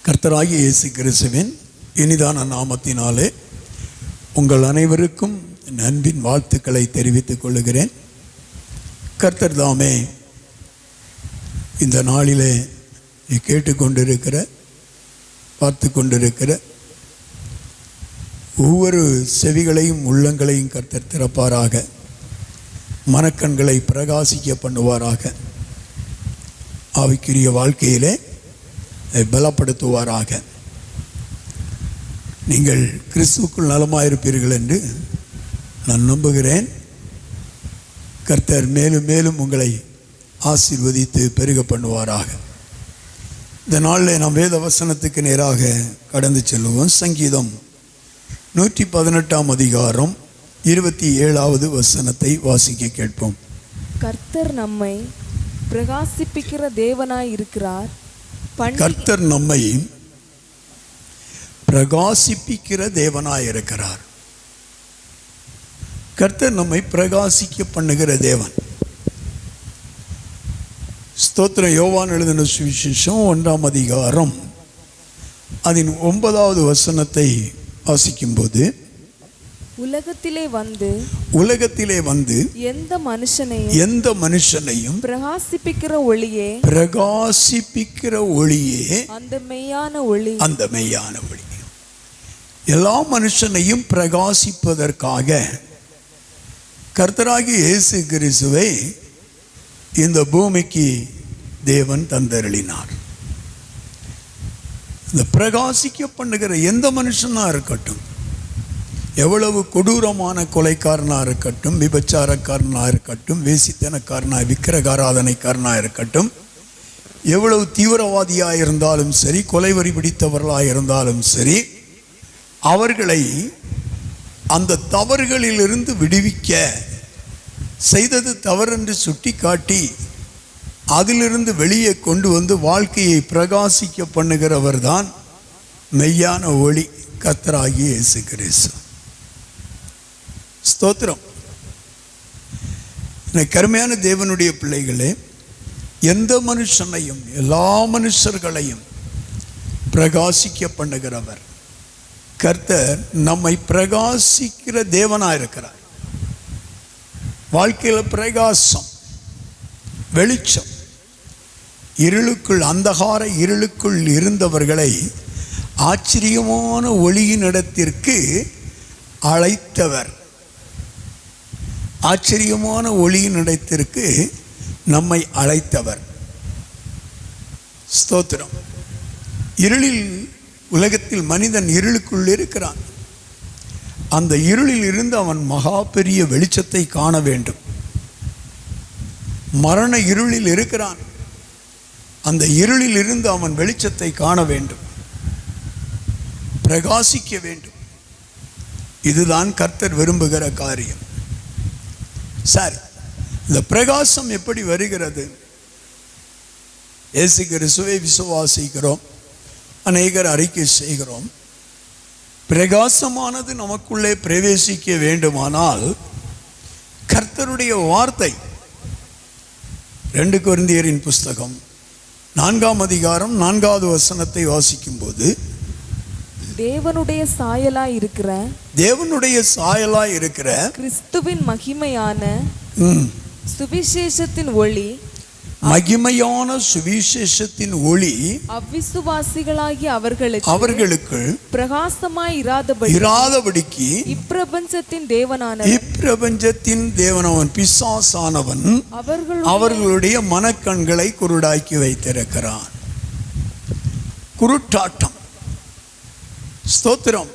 கர்த்தராகிய இயேசு கிறிஸ்துவின் இனிதான நாமத்தினாலே உங்கள் அனைவருக்கும் அன்பின் வாழ்த்துக்களை தெரிவித்துக் கொள்கிறேன். கர்த்தர் தாமே இந்த நாளிலே கேட்டுக்கொண்டிருக்கிற பார்த்து கொண்டிருக்கிற ஒவ்வொரு செவிகளையும் உள்ளங்களையும் கர்த்தர் திறப்பாராக, மனக்கண்களை பிரகாசிக்க பண்ணுவாராக, ஆவிக்குரிய வாழ்க்கையிலே பலப்படுத்துவாராக. நீங்கள் கிறிஸ்துவுக்குள் நலமாயிருப்பீர்கள் என்று நான் நம்புகிறேன். கர்த்தர் மேலும் மேலும் உங்களை ஆசீர்வதித்து பெருக பண்ணுவாராக. இந்த நாளில் நாம் வேத வசனத்துக்கு நேராக கடந்து செல்லுவோம். சங்கீதம் 118 அதிகாரம் 27வது வசனத்தை வாசிக்க கேட்போம். கர்த்தர் நம்மை பிரகாசிப்பிக்கிற தேவனாய் இருக்கிறார். கர்த்தர் நம்மை பிரகாசிப்பிக்கிற தேவனாய் இருக்கிறார். கர்த்தர் நம்மை பிரகாசிக்க பண்ணுகிற தேவன். ஸ்தோத்திரம். யோவான் எழுதின சுவிசேஷம் 1ஆம் அதிகாரம் அதன் 9வது வசனத்தை வாசிக்கும்போது, உலகத்திலே வந்து எந்த மனுஷனையும் பிரகாசிப்பிக்கிற ஒளியே அந்த மெய்யான ஒளி. எல்லா மனுஷனையும் பிரகாசிப்பதற்காக கர்த்தராகிய இயேசு கிறிஸ்துவை இந்த பூமிக்கு தேவன் தந்தருளினார். இந்த பிரகாசிக்க பண்ணுகிற எந்த மனுஷனா இருக்கட்டும், எவ்வளவு கொடூரமான கொலைக்காரனாக இருக்கட்டும், விபச்சாரக்காரனாக இருக்கட்டும், வேசித்தனக்காரனாக விக்கிரகாராதனைக்காரனாக இருக்கட்டும், எவ்வளவு தீவிரவாதியாக இருந்தாலும் சரி, கொலைவரி பிடித்தவர்களாக இருந்தாலும் சரி, அவர்களை அந்த தவறுகளிலிருந்து விடுவிக்க, செய்தது தவறென்று சுட்டி காட்டி அதிலிருந்து வெளியே கொண்டு வந்து வாழ்க்கையை பிரகாசிக்க பண்ணுகிறவர் தான் மெய்யான ஒளி, கர்த்தராகிய இயேசு கிறிஸ்து. ஸ்தோத்திரம். கருமையான தேவனுடைய பிள்ளைகளே, எந்த மனுஷனையும் எல்லா மனுஷர்களையும் பிரகாசிக்க பண்ணுகிறவர் கர்த்தர். நம்மை பிரகாசிக்கிற தேவனாக இருக்கிறார். வாழ்க்கையில் பிரகாசம், வெளிச்சம், இருளுக்குள், அந்தகார இருளுக்குள் இருந்தவர்களை ஆச்சரியமான ஒளியினிடத்திற்கு அழைத்தவர். ஆச்சரியமான ஒளியினிடத்திற்கு நம்மை அழைத்தவர். ஸ்தோத்திரம். இருளில், உலகத்தில் மனிதன் இருளுக்குள் இருக்கிறான். அந்த இருளில் இருந்து அவன் மகா பெரிய வெளிச்சத்தை காண வேண்டும். மரண இருளில் இருக்கிறான். அந்த இருளில் இருந்து அவன் வெளிச்சத்தை காண வேண்டும், பிரகாசிக்க வேண்டும். இதுதான் கர்த்தர் விரும்புகிற காரியம். சரி, இந்த பிரகாசம் எப்படி வருகிறது? இயேசு கிறிஸ்துவை விசுவாசிக்கிறோம், அநேகர் அறிக்கை செய்கிறோம். பிரகாசமானது நமக்குள்ளே பிரவேசிக்க வேண்டுமானால் கர்த்தருடைய வார்த்தை, 2 கொரிந்தியரின் புஸ்தகம் 4ஆம் அதிகாரம் 4வது வசனத்தை வாசிக்கும் போது, தேவனுடைய சாயலாய் இருக்கிற கிறிஸ்துவின் மகிமையான சுவிசேஷத்தின் ஒளி, மகிமையான சுவிசேஷத்தின் ஒளி அவ்விசுவாசிகளாகிய அவர்களுக்கு பிரகாசமாய் இராதபடிக்கு இப்பிரபஞ்சத்தின் தேவனானவன் பிசாசானவன் அவர்களுடைய மனக்கண்களை குருடாக்கி வைத்திருக்கிறான். குருட்டாட்டம். ஸ்தோத்திரம்.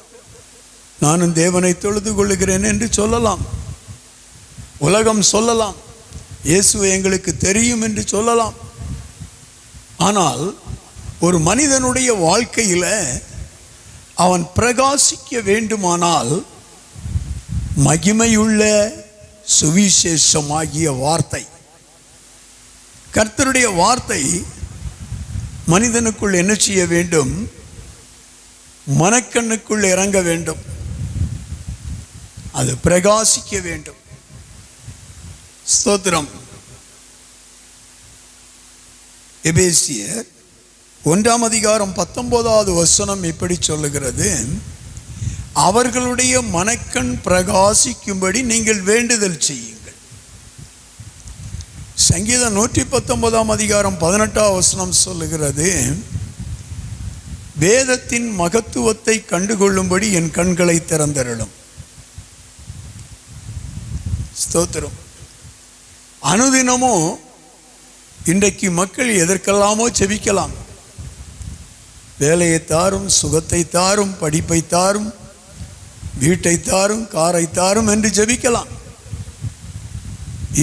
நானும் தேவனை தொழுது கொள்ளுகிறேன் என்று சொல்லலாம், உலகம் சொல்லலாம், இயேசுவை எங்களுக்கு தெரியும் என்று சொல்லலாம். ஆனால் ஒரு மனிதனுடைய வாழ்க்கையில் அவன் பிரகாசிக்க வேண்டுமானால் மகிமையுள்ள சுவிசேஷமாகிய வார்த்தை, கர்த்தருடைய வார்த்தை மனிதனுக்குள் என்ன செய்ய வேண்டும்? மனக்கண்ணுக்குள் இறங்க வேண்டும். அது பிரகாசிக்க வேண்டும். ஸ்தோத்திரம். எபேசியர் 1:19 இப்படி சொல்லுகிறது, அவர்களுடைய மனக்கண் பிரகாசிக்கும்படி நீங்கள் வேண்டுதல் செய்யுங்கள். சங்கீதம் 119:18 சொல்லுகிறது, வேதத்தின் மகத்துவத்தை கண்டுகொள்ளும்படி என் கண்களை திறந்தருளும். ஸ்தோத்திரம். அனுதினமும் இன்றைக்கு மக்கள் எதற்கெல்லாமோ செபிக்கலாம். வேலையை தாரும், சுகத்தை தாரும், படிப்பை தாரும், வீட்டை தாரும், காரை தாரும் என்று ஜெபிக்கலாம்.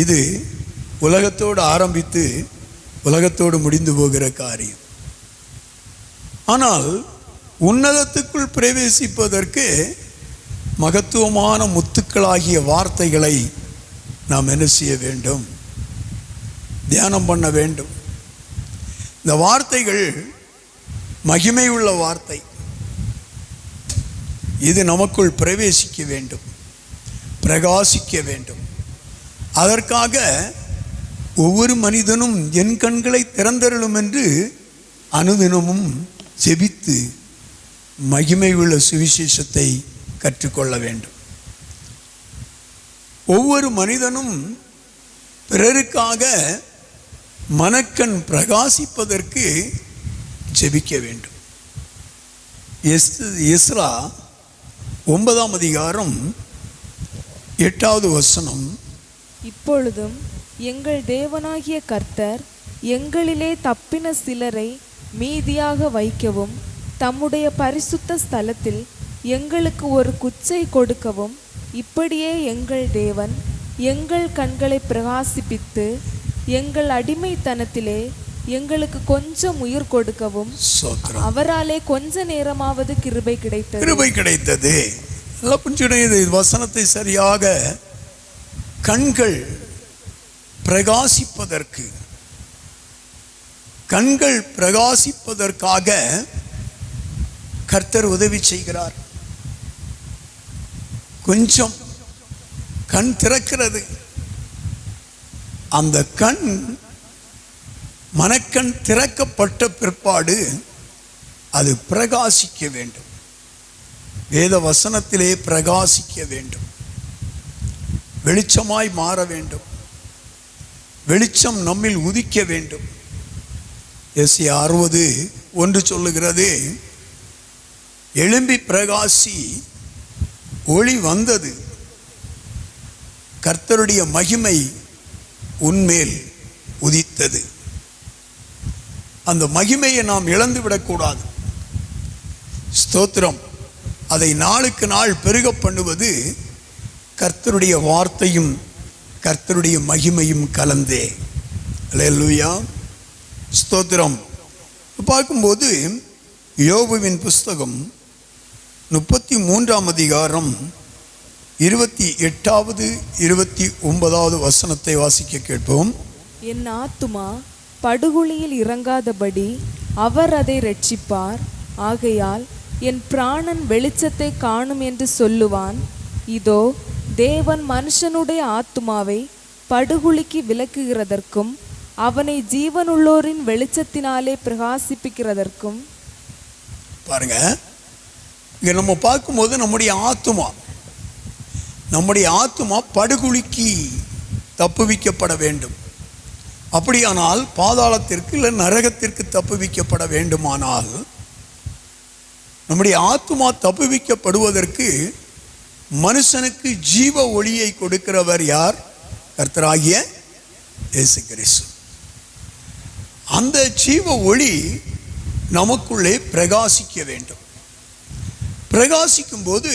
இது உலகத்தோடு ஆரம்பித்து உலகத்தோடு முடிந்து போகிற காரியம். ஆனால் உன்னதத்துக்குள் பிரவேசிப்பதற்கு மகத்துவமான முத்துக்களாகிய வார்த்தைகளை நாம் என்ன செய்ய வேண்டும்? தியானம் பண்ண வேண்டும். இந்த வார்த்தைகள் மகிமை உள்ள வார்த்தை. இது நமக்குள் பிரவேசிக்க வேண்டும், பிரகாசிக்க வேண்டும். அதற்காக ஒவ்வொரு மனிதனும் என் கண்களை திறந்தருளும் என்று அனுதினமும் ஜெபித்து மகிமை உள்ள சுவிசேஷத்தை கற்றுக்கொள்ள வேண்டும். ஒவ்வொரு மனிதனும் பிறருக்காக மனக்கண் பிரகாசிப்பதற்கு ஜெபிக்க வேண்டும். எஸ்ரா 9:8 இப்பொழுதும் எங்கள் தேவனாகிய கர்த்தர் எங்களிலே தப்பின சிலரை மீதியாக வைக்கவும் தம்முடைய பரிசுத்த ஸ்தலத்தில் எங்களுக்கு ஒரு குச்சை கொடுக்கவும் இப்படியே எங்கள் தேவன் எங்கள் கண்களை பிரகாசிப்பித்து எங்கள் அடிமைத்தனத்திலே எங்களுக்கு கொஞ்சம் உயிர் கொடுக்கவும் அவராலே கொஞ்ச நேரமாவது கிருபை கிடைத்தது. வசனத்தை சரியாக கண்கள் பிரகாசிப்பதற்கு, கண்கள் பிரகாசிப்பதற்காக கர்த்தர் உதவி செய்கிறார். கொஞ்சம் கண் திறக்கிறது. அந்த கண் மனக்கண் திறக்கப்பட்ட பிற்பாடு அது பிரகாசிக்க வேண்டும். வேத வசனத்திலே பிரகாசிக்க வேண்டும். வெளிச்சமாய் மாற வேண்டும். வெளிச்சம் நம்மில் உதிக்க வேண்டும். எஸ்ஐயா 60:1 சொல்லுகிறது, எழும்பி பிரகாசி, ஒளி வந்தது, கர்த்தருடைய மகிமை உன்மேல் உதித்தது. அந்த மகிமையை நாம் இழந்து விடக்கூடாது. ஸ்தோத்திரம். அதை நாளுக்கு நாள் பெருக பண்ணுவது கர்த்தருடைய வார்த்தையும் கர்த்தருடைய மகிமையும் கலந்தே. அல்லேலூயா. ஸ்தோத்திரம். பார்க்கும்போது யோபுவின் புஸ்தகம் 33 28 29 வாசிக்க கேட்போம். என் ஆத்துமா படுகுழியில் இறங்காதபடி அவர் அதை இரட்சிப்பார். ஆகையால் என் பிராணன் வெளிச்சத்தை காணும் என்று சொல்லுவான். இதோ, தேவன் மனுஷனுடைய ஆத்துமாவை படுகுழிக்கு விலக்குகிறதற்கும் அவனை ஜீவனுள்ளோரின் வெளிச்சத்தினாலே பிரகாசிப்பிக்கிறதற்கும். பாருங்க, இங்க நம்ம பார்க்கும்போது நம்முடைய ஆத்துமா படுகுழிக்கு தப்புவிக்கப்பட வேண்டும். அப்படியானால் பாதாளத்திற்கு இல்லை நரகத்திற்கு தப்புவிக்கப்பட வேண்டுமானால் நம்முடைய ஆத்துமா தப்புவிக்கப்படுவதற்கு மனுஷனுக்கு ஜீவ ஒளியை கொடுக்கிறவர் யார்? கர்த்தராகிய இயேசு கிறிஸ்து. அந்த ஜீவ ஒளி நமக்குள்ளே பிரகாசிக்க வேண்டும். பிரகாசிக்கும் போது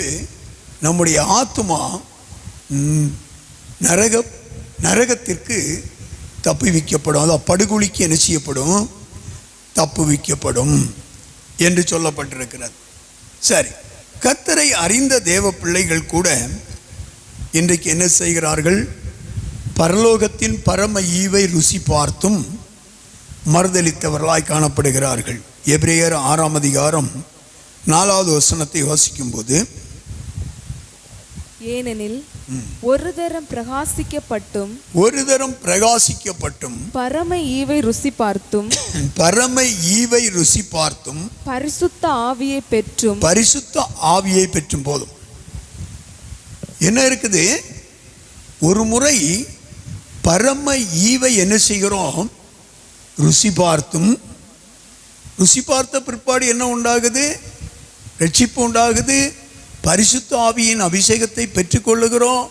நம்முடைய ஆத்துமா நரகத்திற்கு தப்புவிக்கப்படும். அதாவது படுகொலிக்கு என்ன செய்யப்படும்? தப்புவிக்கப்படும் என்று சொல்லப்பட்டிருக்கிறது. சரி, கர்த்தரை அறிந்த தேவ பிள்ளைகள் கூட இன்றைக்கு என்ன செய்கிறார்கள்? பரலோகத்தின் பரம ஈவை ருசி பார்த்தும் மறுதலித்தவர்களாய் காணப்படுகிறார்கள். எபிரேயர் 6 4 வாசிக்கும்போது, ஏனெனில் ஒரு தரம் பிரகாசிக்கப்பட்டும் பரம ஈவை ருசி பார்த்தும் பரிசுத்த ஆவியை பெற்றும் போதும். என்ன இருக்குது? ஒரு முறை பரம ஈவை என்ன செய்கிறோம்? ருசி பார்த்த பிற்பாடு என்ன உண்டாகுது? ரட்சிப்பு உண்டாகுது. பரிசுத்த ஆவியின் அபிஷேகத்தை பெற்றுக்கொள்ளுகிறோம்.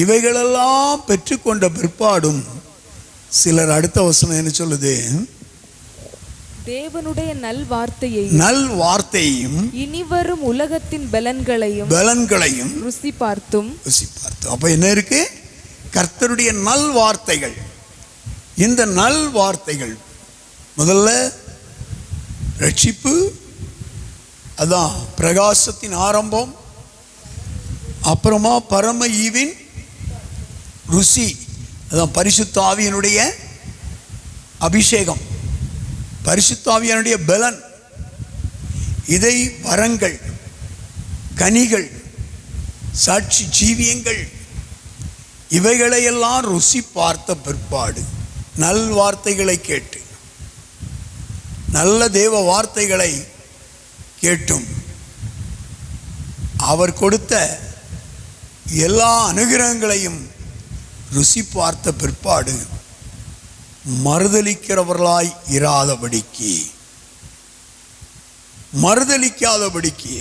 இவைகளெல்லாம் பெற்றுக்கொண்ட பிற்பாடும் சிலர் அடுத்த வசனம் என்ன சொல்லுது? தேவனுடைய நல்வார்த்தையையும் இனிவரும் உலகத்தின் பலன்களையும் ருசி பார்த்தும். அப்ப என்ன இருக்கு? கர்த்தருடைய நல்வார்த்தைகள். இந்த நல்வார்த்தைகள் முதல்ல ரட்சிப்பு, அதான் பிரகாசத்தின் ஆரம்பம். அப்புறமா பரம ஈவின் ருசி, அதான் பரிசுத்த ஆவியினுடைய அபிஷேகம், பரிசுத்த ஆவியினுடைய பலன். இதை வரங்கள், கனிகள், சாட்சி ஜீவியங்கள், இவைகளையெல்லாம் ருசி பார்த்த பிற்பாடு நல்வார்த்தைகளை கேட்டு, நல்ல தேவ வார்த்தைகளை கேட்டும் அவர் கொடுத்த எல்லா அனுகிரகங்களையும் ருசி பார்த்த பிற்பாடு மறுதலிக்காதபடிக்கு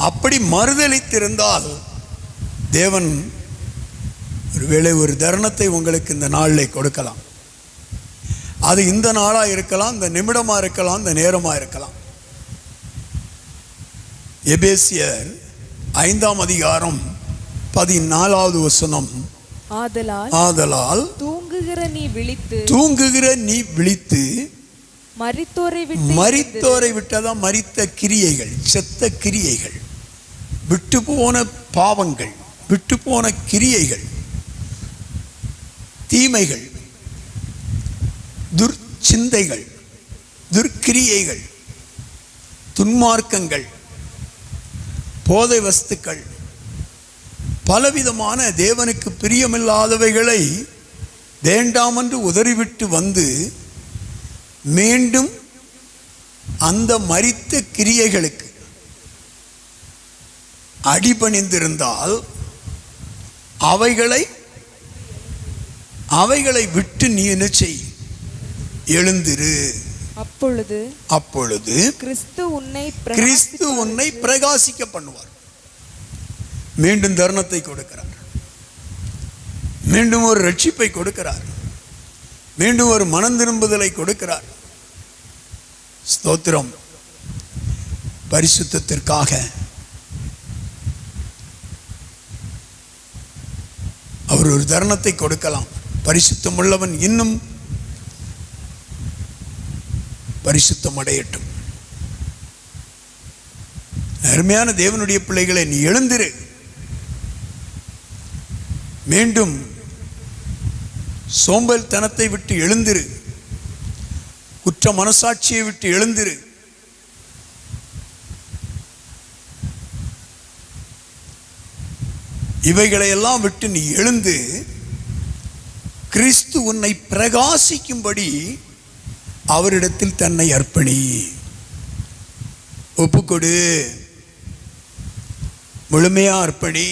அப்படி மறுதலித்திருந்தால் தேவன் ஒருவேளை ஒரு தருணத்தை உங்களுக்கு இந்த நாளில் கொடுக்கலாம். அது இந்த நாளாக இருக்கலாம், இந்த நிமிடமாக இருக்கலாம், இந்த நேரமாக இருக்கலாம். எபேசியர் 5ஆம் அதிகாரம் 14வது வசனம். ஆதலால் தூங்குகிற நீ விழித்து மரித்தோரை விட்டதான் மரித்த கிரியைகள், செத்த கிரியைகள், விட்டு போன பாவங்கள், விட்டு போன கிரியைகள், தீமைகள், துர்ச்சிந்தைகள், துர்க்கிரியைகள், துன்மார்க்கங்கள், போதை வஸ்துக்கள், பலவிதமான தேவனுக்கு பிரியமில்லாதவைகளை வேண்டாம் என்று உதறிவிட்டு வந்து மீண்டும் அந்த மரித்த கிரியைகளுக்கு அடிபணிந்திருந்தால் அவைகளை விட்டு நீ என்ன செய்? எழுந்திரு. அப்பொழுது கிறிஸ்து உன்னை பிரகாசிக்க பண்ணுவார். மீண்டும் தருணத்தை கொடுக்கிறார், மீண்டும் ஒரு ரட்சிப்பை கொடுக்கிறார், மீண்டும் ஒரு மனம் திரும்புதலை கொடுக்கிறார். ஸ்தோத்திரம். பரிசுத்தத்திற்காக அவர் ஒரு தருணத்தை கொடுக்கலாம். பரிசுத்தம் உள்ளவன் இன்னும் பரிசுத்தம் அடையட்டும். அருமையான தேவனுடைய பிள்ளைகளை, நீ எழுந்திரு. மீண்டும் சோம்பல்தனத்தை விட்டு எழுந்திரு. குற்ற மனசாட்சியை விட்டு எழுந்திரு. இவைகளையெல்லாம் விட்டு நீ எழுந்து கிறிஸ்து உன்னை பிரகாசிக்கும்படி அவரிடத்தில் தன்னை அர்ப்பணி. ஒப்புக்கொடு, முழுமையா அர்ப்பணி.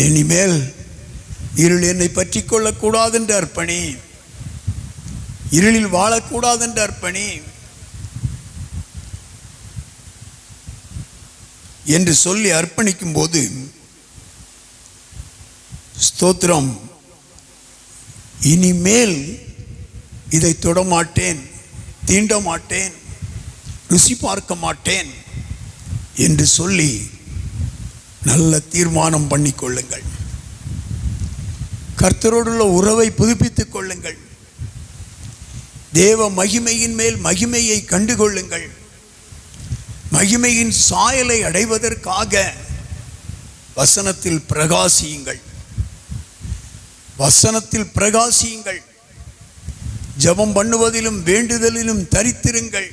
இனிமேல் இருள் என்னை பற்றி கொள்ளக்கூடாது என்று அர்ப்பணி. இருளில் வாழக்கூடாது என்று அர்ப்பணி என்று சொல்லி அர்ப்பணிக்கும் போது, ஸ்தோத்திரம், இனிமேல் இதை தொடமாட்டேன், தீண்ட மாட்டேன், ருசி பார்க்க மாட்டேன் என்று சொல்லி நல்ல தீர்மானம் பண்ணிக்கொள்ளுங்கள். கர்த்தரோடுள்ள உறவை புதுப்பித்துக் கொள்ளுங்கள். தேவ மகிமையின் மேல் மகிமையை கண்டுகொள்ளுங்கள். மகிமையின் சாயலை அடைவதற்காக வசனத்தில் பிரகாசியுங்கள். வசனத்தில் பிரகாசியுங்கள். ஜெபம் பண்ணுவதிலும் வேண்டுதலிலும் தரித்திருங்கள்.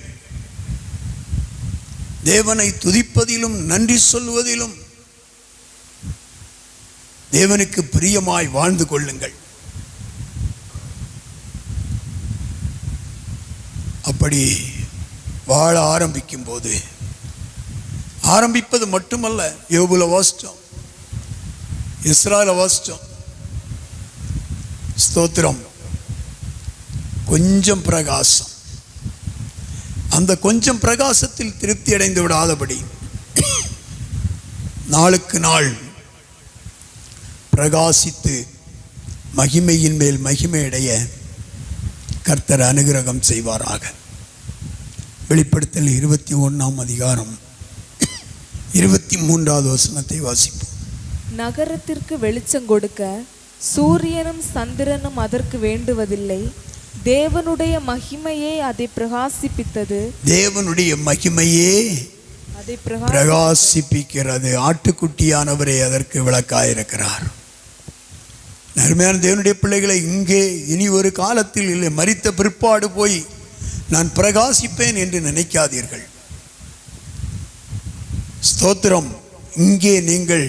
தேவனை துதிப்பதிலும் நன்றி சொல்வதிலும் தேவனுக்கு பிரியமாய் வாழ்ந்து கொள்ளுங்கள். அப்படி வாழ ஆரம்பிக்கும் போது, ஆரம்பிப்பது மட்டுமல்ல, யோபுல வாசிச்சோம், இஸ்ராயேல வாசிச்சோம், ஸ்தோத்திரம், கொஞ்சம் பிரகாசம், அந்த கொஞ்சம் பிரகாசத்தில் திருப்தி அடைந்து விடாதபடி நாளுக்கு நாள் பிரகாசித்து மகிமையின் மேல் மகிமை அடைய கர்த்தர் அனுகிரகம் செய்வாராக. வெளிப்படுத்தல் 21ஆம் அதிகாரம் 23வது வசனத்தை வாசிப்போம். நகரத்திற்கு வெளிச்சம் கொடுக்க சூரியனும் சந்திரனும் அதற்கு வேண்டுவதில்லை, தேவனுடைய மகிமையே அதை பிரகாசிப்பித்தது. தேவனுடைய மகிமையே அதை பிரகாசிப்பிக்கிறது. ஆட்டுக்குட்டியானவரே அதற்கு விளக்காயிருக்கிறார். அருமையான தேவனுடைய பிள்ளைகளை, இங்கே இனி ஒரு காலத்தில் இல்லை, மரித்த பிற்பாடு போய் நான் பிரகாசிப்பேன் என்று நினைக்காதீர்கள். ஸ்தோத்திரம். இங்கே நீங்கள்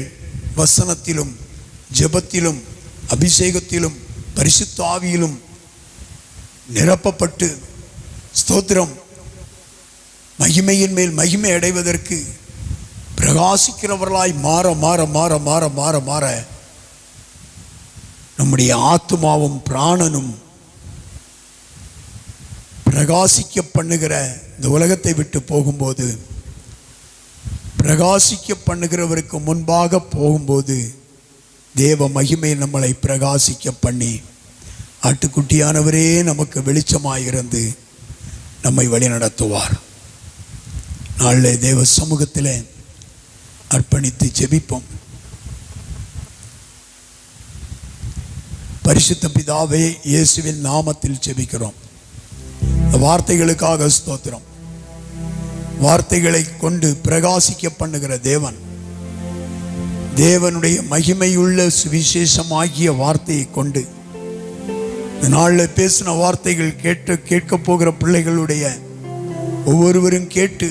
வசனத்திலும் ஜெபத்திலும் அபிஷேகத்திலும் பரிசுத்த ஆவியிலும் நிரப்பப்பட்டு ஸ்தோத்திரம் மகிமையின் மேல் மகிமை அடைவதற்கு பிரகாசிக்கிறவர்களாய் மாற மாற மாற மாற மாற மாற நம்முடைய ஆத்துமாவும் பிராணனும் பிரகாசிக்க பண்ணுகிற இந்த உலகத்தை விட்டு போகும்போது, பிரகாசிக்க பண்ணுகிறவருக்கு முன்பாக போகும்போது தேவ மகிமை நம்மளை பிரகாசிக்க பண்ணி ஆட்டுக்குட்டியானவரே நமக்கு வெளிச்சமாயிருந்து நம்மை வழிநடத்துவார். நாளை தேவ சமூகத்தில் அர்ப்பணித்து ஜெபிப்போம். பரிசுத்த பிதாவே, இயேசுவின் நாமத்தில் ஜெபிக்கிறோம். வார்த்தைகளுக்காக ஸ்தோத்திரம். வார்த்தைகளை கொண்டு பிரகாசிக்க பண்ணுகிற தேவன், தேவனுடைய மகிமையுள்ள சுவிசேஷமாகிய வார்த்தையை கொண்டு இந்த நாளில் பேசின வார்த்தைகள் கேட்க போகிற பிள்ளைகளுடைய ஒவ்வொருவரும் கேட்டு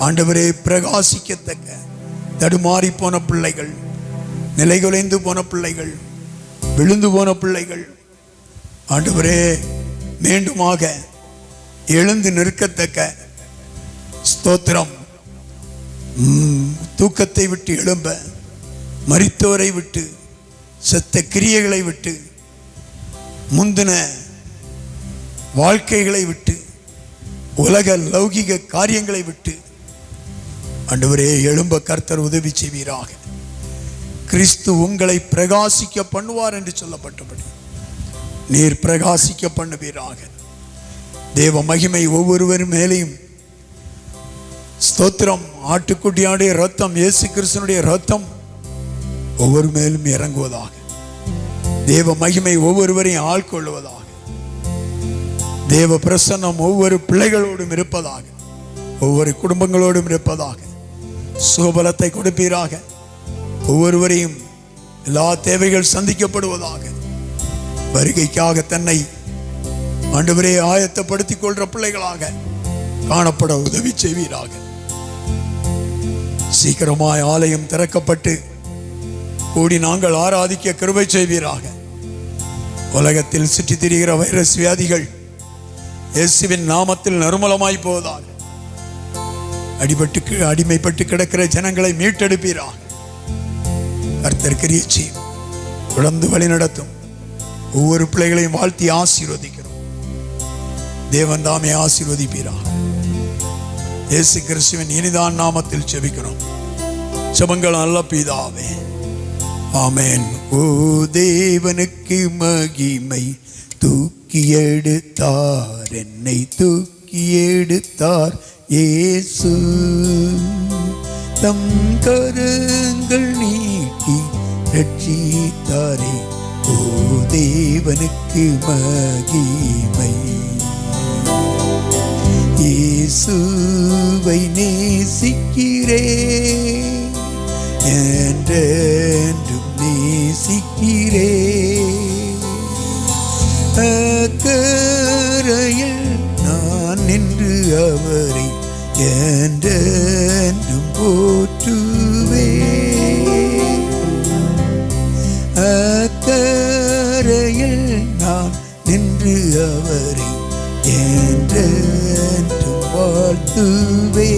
ஆண்டவரே பிரகாசிக்கத்தக்க, தடுமாறி போன பிள்ளைகள், நிலைகுலைந்து போன பிள்ளைகள், விழுந்து போன பிள்ளைகள் ஆண்டவரே மீண்டுமாக எழுந்து நிற்கத்தக்க ஸ்தோத்திரம், தூக்கத்தை விட்டு எழும்ப, மரித்தோரை விட்டு, செத்த கிரியைகளை விட்டு, முந்தின வாழ்க்கைகளை விட்டு, உலக லௌகிக காரியங்களை விட்டு ஆண்டவரே எழும்ப கர்த்தர் உதவி செய்வீராக. கிறிஸ்து உங்களை பிரகாசிக்க பண்ணுவார் என்று சொல்லப்பட்டபடி நீர் பிரகாசிக்க பண்ணுவீராக. தேவ மகிமை ஒவ்வொருவர் மேலேயும் ஸ்தோத்திரம், ஆட்டுக்குட்டியாடைய ரத்தம், இயேசு கிறிஸ்துனுடைய ரத்தம் ஒவ்வொரு மேலும் இறங்குவதாக. தேவ மகிமை ஒவ்வொருவரையும் ஆட்கொள்வதாக. தேவ பிரசன்னம் ஒவ்வொரு பிள்ளைகளோடும் இருப்பதாக, ஒவ்வொரு குடும்பங்களோடும் இருப்பதாக. சுகபலத்தை கொடுப்பீராக. ஒவ்வொருவரையும் எல்லா தேவைகள் சந்திக்கப்படுவதாக. வருகைக்காக தன்னை ஆண்டவரே ஆயத்தப்படுத்திக் கொள்ற பிள்ளைகளாக காணப்பட உதவி செய்வீராக. சீக்கிரமாய் ஆலயம் திறக்கப்பட்டு கூடி நாங்கள் ஆராதிக்க கிருபை செய்வீராக. உலகத்தில் சுற்றி திரிகிற வைரஸ் வியாதிகள் இயேசுவின் நாமத்தில் நிர்மூலமாய் போவதாக. அடிமைப்பட்டு கிடக்கிற ஜனங்களை மீட்டெடுப்பீராக. கர்த்தர் கிரியை செய்யும், தொடர்ந்து வழி நடத்தும். ஒவ்வொரு பிள்ளைகளையும் வாழ்த்தி ஆசீர்வதிக்கிறோம். தேவன் தாமே ஆசீர்வதிப்பீராக. இயேசு கிறிஸ்துவின் இனிதான் நாமத்தில் ஜெபிக்கிறோம். ஜெபங்கள் நல்ல பிதாவே, ஆமென். ஓ தேவனுக்கு மகிமை, தூக்கி எடுத்தார் என்னை, தூக்கி எடுத்தார் இயேசு. தம் கரங்கள் நீட்டி ரட்சித்தாரே, ஓ தேவனுக்கு மகிமை. இயேசுவை நேசிக்கிறே, என்றென்றும் நேசிக்கிறே. அக்கரையில் நான் நின்று அவரை என்றென்றும் போற்றுவே. அக்கரையில் நான் நின்று அவரை என்றென்றும் வாழ்த்துவே.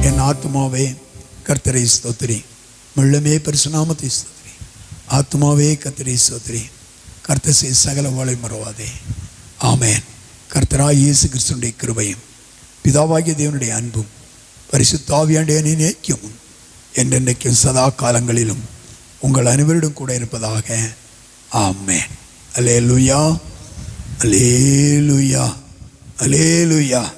என் ஆத்துமாவே கர்த்தரை ஸ்தோத்திரி, முள்ளமே பரிசுநாமத்தை ஸ்தோத்திரி. ஆத்துமாவே கர்த்தரை ஸ்தோத்திரி, கர்த்தர் செய்த சகல வாளை மறவாதே. ஆமென். கர்த்தராகிய இயேசு கிறிஸ்துவின் கிருபையும் பிதாவாகிய தேவனுடைய அன்பும் பரிசுத்த ஆவியானவருடைய ஐக்கியமும் என்றென்றைக்கும் சதா காலங்களிலும் உங்கள் அனைவரிடம் கூட இருப்பதாக. ஆமென். அல்லேலூயா, அல்லேலூயா, அல்லேலூயா.